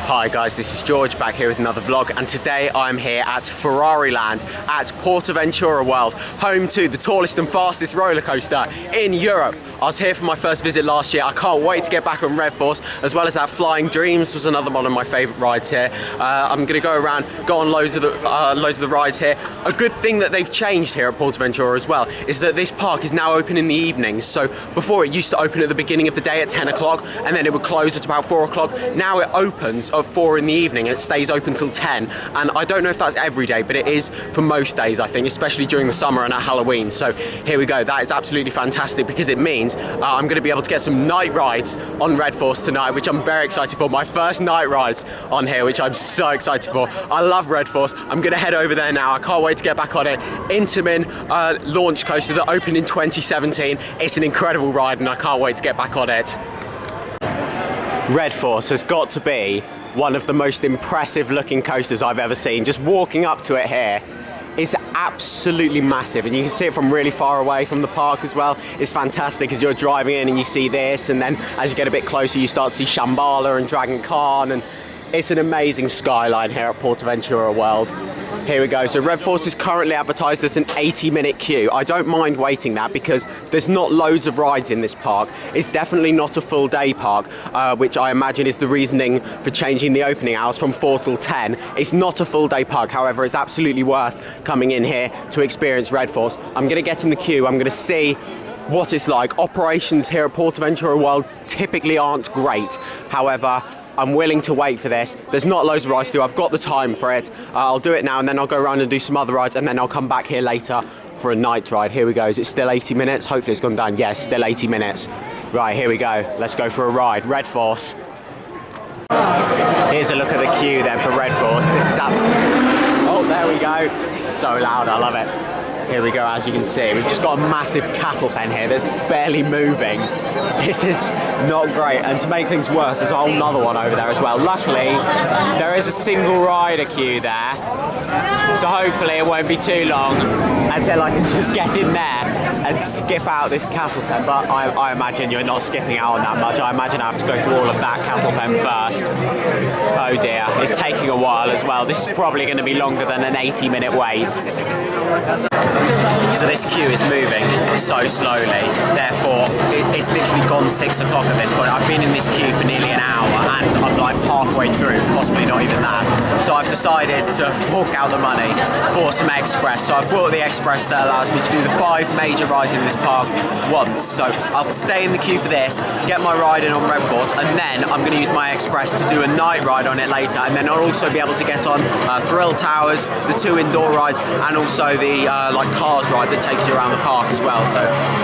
Hi guys, this is George back here with another vlog, and today I'm here at Ferrari Land at PortAventura World, home to the tallest and fastest roller coaster in Europe. I was here for my first visit last year. I can't wait to get back on Red Force, as well as that Flying Dreams was another one of my favourite rides here. I'm going to go around, go on loads of the rides here. A good thing that they've changed here at PortAventura as well is that this park is now open in the evenings. So before it used to open at the beginning of the day at 10 o'clock and then it would close at about 4 o'clock. Now it opens at 4 in the evening and it stays open till 10. And I don't know if that's every day, but it is for most days, I think, especially during the summer and at Halloween. So here we go. That is absolutely fantastic because it means I'm going to be able to get some night rides on Red Force tonight, which I'm very excited for. My first night rides on here, which I'm so excited for. I love Red Force. I'm going to head over there now. I can't wait to get back on it. Intamin launch coaster that opened in 2017. It's an incredible ride and I can't wait to get back on it. Red Force has got to be one of the most impressive looking coasters I've ever seen. Just walking up to it here, it's absolutely massive, and you can see it from really far away from the park as well. It's fantastic as you're driving in and you see this, and then as you get a bit closer you start to see Shambhala and Dragon Khan, and it's an amazing skyline here at PortAventura World. Here we go. So Red Force is currently advertised as an 80-minute queue. I don't mind waiting that because there's not loads of rides in this park. It's definitely not a full day park, which I imagine is the reasoning for changing the opening hours from 4 till 10. It's not a full day park. However, it's absolutely worth coming in here to experience Red Force. I'm going to get in the queue. I'm going to see what it's like. Operations here at PortAventura World typically aren't great. However, I'm willing to wait for this. There's not loads of rides to do. I've got the time for it. I'll do it now and then I'll go around and do some other rides and then I'll come back here later for a night ride. Here we go. Is it still 80 minutes? Hopefully it's gone down. Yes, still 80 minutes. Right, here we go. Let's go for a ride. Red Force. Here's a look at the queue then for Red Force. This is absolutely... Oh, there we go. It's so loud. I love it. Here we go, as you can see. We've just got a massive cattle pen here that's barely moving. This is not great. And to make things worse, there's a whole nother one over there as well. Luckily, there is a single rider queue there. So hopefully it won't be too long until I can just get in there and skip out this cattle pen. But I imagine you're not skipping out on that much. I imagine I have to go through all of that cattle pen first. Oh dear, it's taking a while as well. This is probably going to be longer than an 80-minute wait. So this queue is moving so slowly, therefore it's literally gone 6 o'clock at this point. I've been in this queue for nearly an hour and I'm like halfway through, possibly not even that. So I've decided to fork out the money for some express. So I've bought the express that allows me to do the 5 major rides in this park once. So I'll stay in the queue for this, get my ride in on Red Force, and then I'm going to use my express to do a night ride on it later, and then I'll also be able to get on Thrill Towers, the 2 indoor rides, and also the like cars ride that takes you around the park as well. So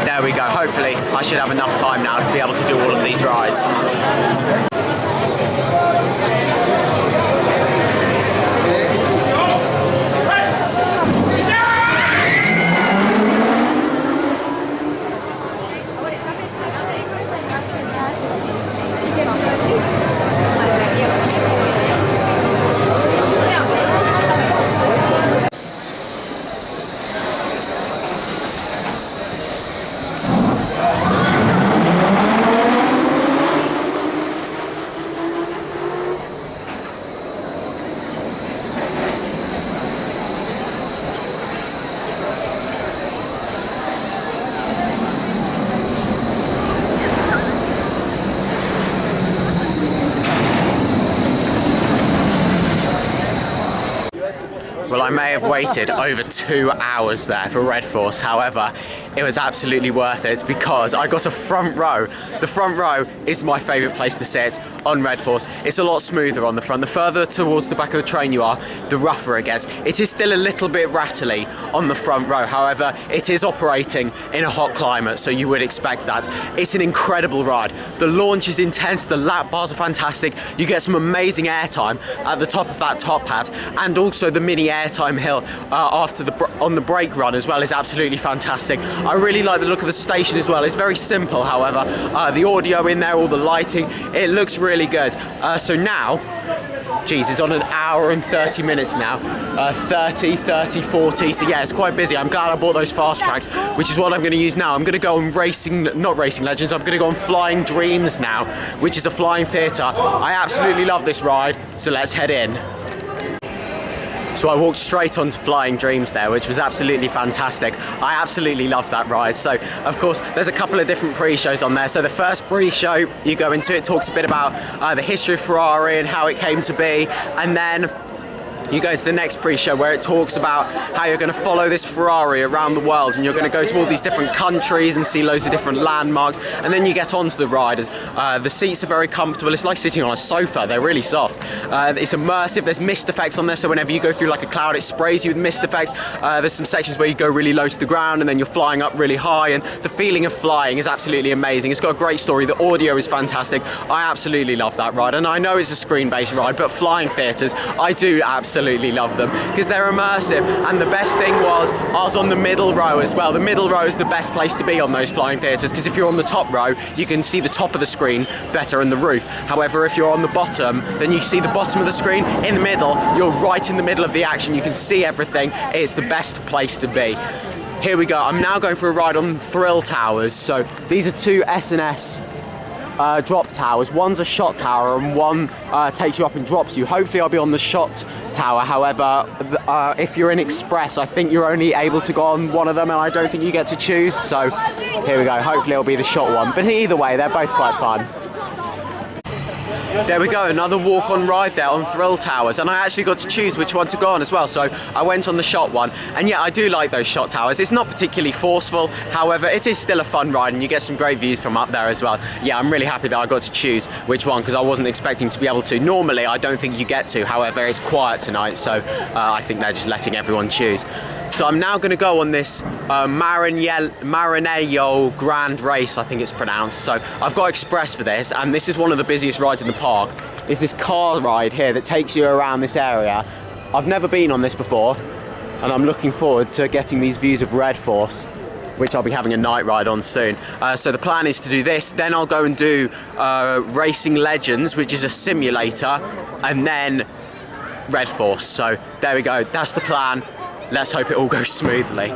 there we go. Hopefully I should have enough time now to be able to do all of these rides. Well, I may have waited over 2 hours there for Red Force, however, it was absolutely worth it because I got a front row. The front row is my favourite place to sit on Red Force. It's a lot smoother on the front. The further towards the back of the train you are, the rougher it gets. It is still a little bit rattly on the front row, however, it is operating in a hot climate, so you would expect that. It's an incredible ride. The launch is intense, the lap bars are fantastic, you get some amazing airtime at the top of that top hat, and also the mini airtime hill on the brake run as well is absolutely fantastic. I really like the look of the station as well. It's very simple, however. The audio in there, all the lighting, it looks really really good. So now, geez, it's on an hour and 30 minutes now. 30, 40, so yeah, it's quite busy. I'm glad I bought those fast tracks, which is what I'm going to use now. I'm going to go on not Racing Legends, I'm going to go on Flying Dreams now, which is a flying theatre. I absolutely love this ride, so let's head in. So I walked straight onto Flying Dreams there, which was absolutely fantastic. I absolutely love that ride. So, of course, there's a couple of different pre-shows on there. So the first pre-show you go into, it talks a bit about the history of Ferrari and how it came to be. And then you go to the next pre-show where it talks about how you're going to follow this Ferrari around the world, and you're going to go to all these different countries and see loads of different landmarks, and then you get onto the riders. The seats are very comfortable. It's like sitting on a sofa. They're really soft. It's immersive. There's mist effects on there, so whenever you go through like a cloud, it sprays you with mist effects. There's some sections where you go really low to the ground and then you're flying up really high, and the feeling of flying is absolutely amazing. It's got a great story. The audio is fantastic. I absolutely love that ride, and I know it's a screen-based ride, but flying theatres, I do absolutely love them because they're immersive. And the best thing was I was on the middle row as well. The middle row is the best place to be on those flying theatres because if you're on the top row, you can see the top of the screen better and the roof. However, if you're on the bottom, then you see the bottom of the screen. In the middle, you're right in the middle of the action. You can see everything. It's the best place to be. Here we go. I'm now going for a ride on Thrill Towers. So these are two S&S drop towers. One's a shot tower and one takes you up and drops you. Hopefully I'll be on the shot tower. However, if you're in Express, I think you're only able to go on one of them and I don't think you get to choose. So here we go. Hopefully it'll be the shot one. But either way, they're both quite fun. There we go, another walk-on ride there on Thrill Towers, and I actually got to choose which one to go on as well, so I went on the shot one. And yeah, I do like those shot towers. It's not particularly forceful, however, it is still a fun ride and you get some great views from up there as well. Yeah, I'm really happy that I got to choose which one because I wasn't expecting to be able to. Normally, I don't think you get to, however, it's quiet tonight, so I think they're just letting everyone choose. So I'm now going to go on this Maranello Grand Race, I think it's pronounced. So I've got Express for this, and this is one of the busiest rides in the park. It's this car ride here that takes you around this area. I've never been on this before, and I'm looking forward to getting these views of Red Force, which I'll be having a night ride on soon. So the plan is to do this, then I'll go and do Racing Legends, which is a simulator, and then Red Force. So there we go, that's the plan. Let's hope it all goes smoothly.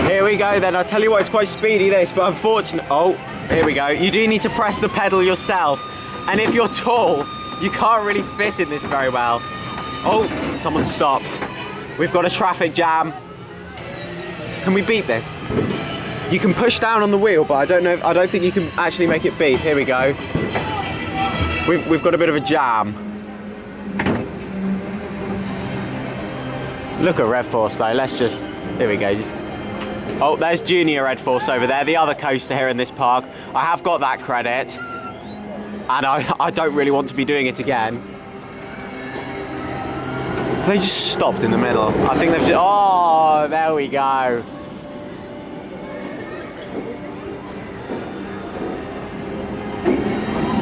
Here we go then. I'll tell you what, it's quite speedy this, but unfortunately, oh, here we go. You do need to press the pedal yourself. And if you're tall, you can't really fit in this very well. Oh, someone stopped. We've got a traffic jam. Can we beat this? You can push down on the wheel, but I don't think you can actually make it beep. Here we go. We've got a bit of a jam. Look at Red Force though, let's just, here we go. Oh, there's Junior Red Force over there, the other coaster here in this park. I have got that credit, and I don't really want to be doing it again. They just stopped in the middle. I think they've just, oh, there we go.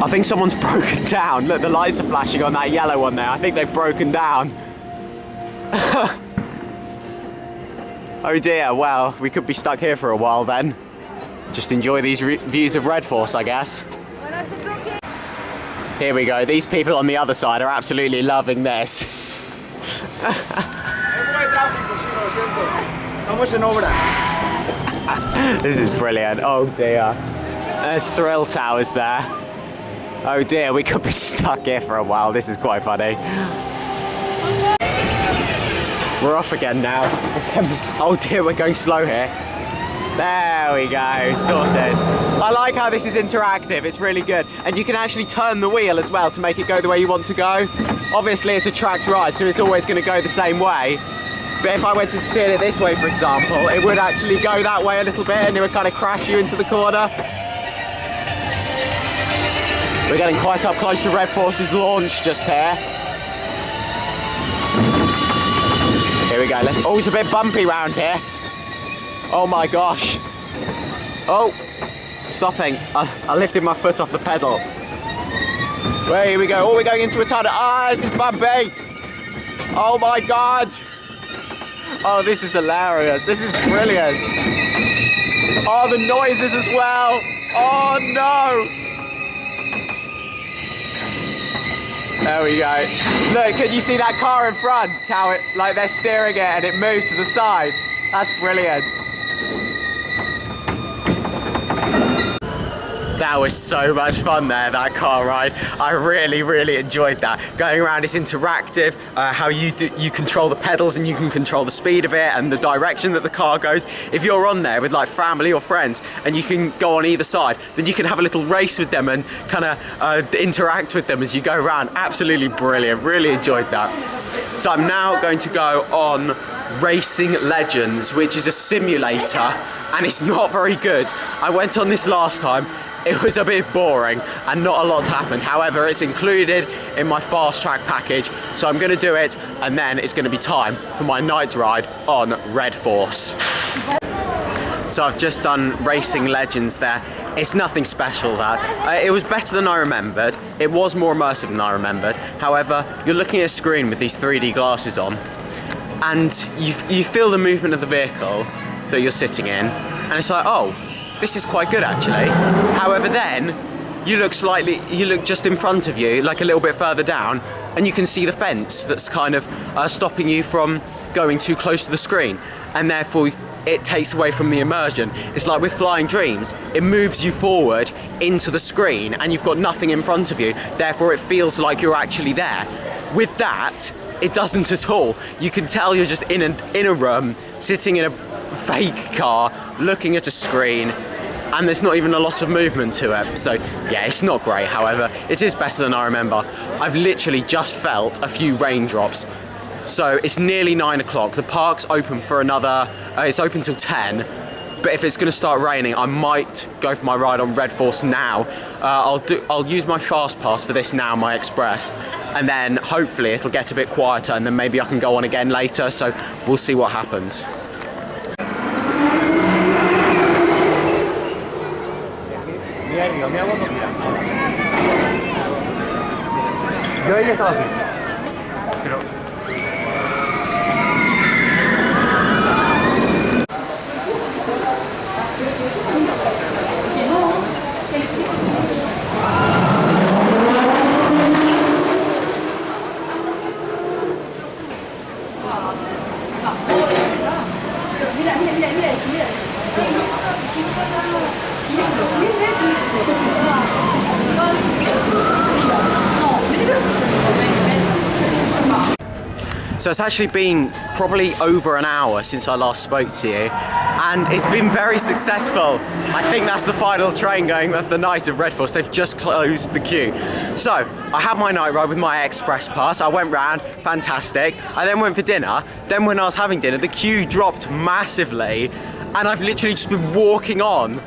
I think someone's broken down. Look, the lights are flashing on that yellow one there. I think they've broken down. Oh dear, well, we could be stuck here for a while then. Just enjoy these views of Red Force, I guess. Here we go, these people on the other side are absolutely loving this. This is brilliant, oh dear. There's Thrill Towers there. Oh dear, we could be stuck here for a while, this is quite funny. We're off again now. Oh dear, we're going slow here. There we go, sorted. I like how this is interactive, it's really good. And you can actually turn the wheel as well to make it go the way you want to go. Obviously it's a tracked ride, so it's always going to go the same way. But if I went to steer it this way, for example, it would actually go that way a little bit and it would kind of crash you into the corner. We're getting quite up close to Red Force's launch just here. Here we go, oh, it's a bit bumpy round here. Oh my gosh. Oh, stopping. I lifted my foot off the pedal. Well, here we go, oh, we're going into a tunnel. Ah, this is bumpy. Oh my God. Oh, this is hilarious. This is brilliant. Oh, the noises as well. Oh no. There we go. Look, can you see that car in front? How it, like they're steering it and it moves to the side. That's brilliant. That was so much fun there, that car ride. I really enjoyed that. Going around is interactive, how you control the pedals and you can control the speed of it and the direction that the car goes. If you're on there with like family or friends and you can go on either side, then you can have a little race with them and kind of interact with them as you go around. Absolutely brilliant, really enjoyed that. So I'm now going to go on Racing Legends, which is a simulator and it's not very good. I went on this last time. It was a bit boring and not a lot happened. However, it's included in my fast track package, so I'm gonna do it and then it's gonna be time for my night ride on Red Force. So I've just done Racing Legends there. It's nothing special, that. It was better than I remembered. It was more immersive than I remembered. However, you're looking at a screen with these 3D glasses on and you feel the movement of the vehicle that you're sitting in and it's like, oh, this is quite good actually. However, then you look just in front of you, like a little bit further down, and you can see the fence that's kind of stopping you from going too close to the screen, and therefore it takes away from the immersion. It's like with Flying Dreams, it moves you forward into the screen and you've got nothing in front of you, therefore it feels like you're actually there. With that, it doesn't at all. You can tell you're just in a room, sitting in a fake car, looking at a screen, and there's not even a lot of movement to it. So yeah, it's not great. However, it is better than I remember. I've literally just felt a few raindrops. So it's nearly 9 o'clock. The park's open for another, it's open till 10. But if it's going to start raining, I might go for my ride on Red Force now. I'll use my fast pass for this now, my express, and then hopefully it'll get a bit quieter, and then maybe I can go on again later. So we'll see what happens. Yo ahí estaba así. Pero... So it's actually been probably over an hour since I last spoke to you, and it's been very successful. I think that's the final train going of the night of Red Force. They've just closed the queue. So I had my night ride with my express pass. I went round, fantastic. I then went for dinner. Then when I was having dinner, the queue dropped massively, and I've literally just been walking on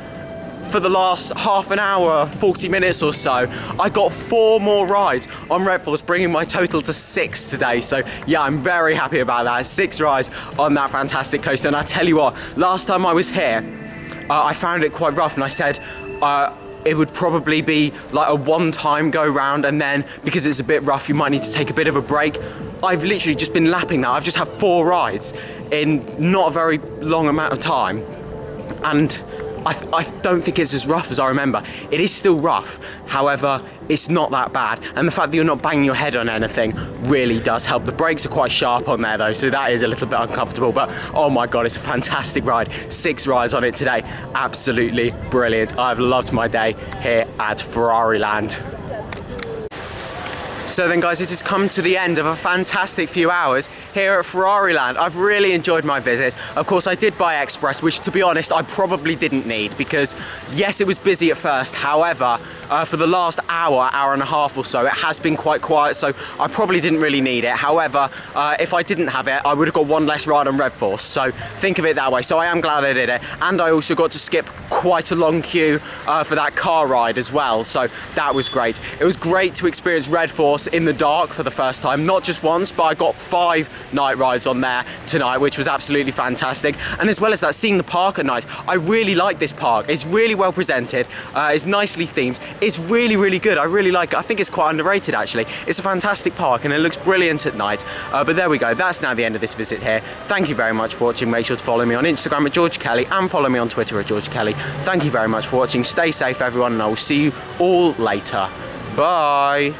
for the last half an hour, 40 minutes or so. I got 4 more rides on Red Force, bringing my total to 6 today. So yeah, I'm very happy about that. 6 rides on that fantastic coaster. And I tell you what, last time I was here, I found it quite rough, and I said it would probably be like a one-time go round, and then because it's a bit rough, you might need to take a bit of a break. I've literally just been lapping that. I've just had 4 rides in not a very long amount of time, and I don't think it's as rough as I remember. It is still rough, however, it's not that bad. And the fact that you're not banging your head on anything really does help. The brakes are quite sharp on there though, so that is a little bit uncomfortable, but oh my God, it's a fantastic ride. 6 rides on it today, absolutely brilliant. I've loved my day here at Ferrari Land. So then guys, it has come to the end of a fantastic few hours here at Ferrari Land. I've really enjoyed my visit. Of course, I did buy Express, which to be honest, I probably didn't need, because yes, it was busy at first. However, for the last hour and a half or so, it has been quite quiet, so I probably didn't really need it. However, if I didn't have it, I would have got 1 less ride on Red Force. So think of it that way. So I am glad I did it. And I also got to skip quite a long queue for that car ride as well. So that was great. It was great to experience Red Force in the dark for the first time, not just once, but I got 5 night rides on there tonight, which was absolutely fantastic. And as well as that, seeing the park at night, I really like this park. It's really well presented, it's nicely themed, it's really good. I really like it. I think it's quite underrated actually. It's a fantastic park and it looks brilliant at night. But there we go, that's now the end of this visit here. Thank you very much for watching. Make sure to follow me on Instagram at George Kelly and follow me on Twitter at George Kelly. Thank you very much for watching. Stay safe everyone, and I will see you all later. Bye.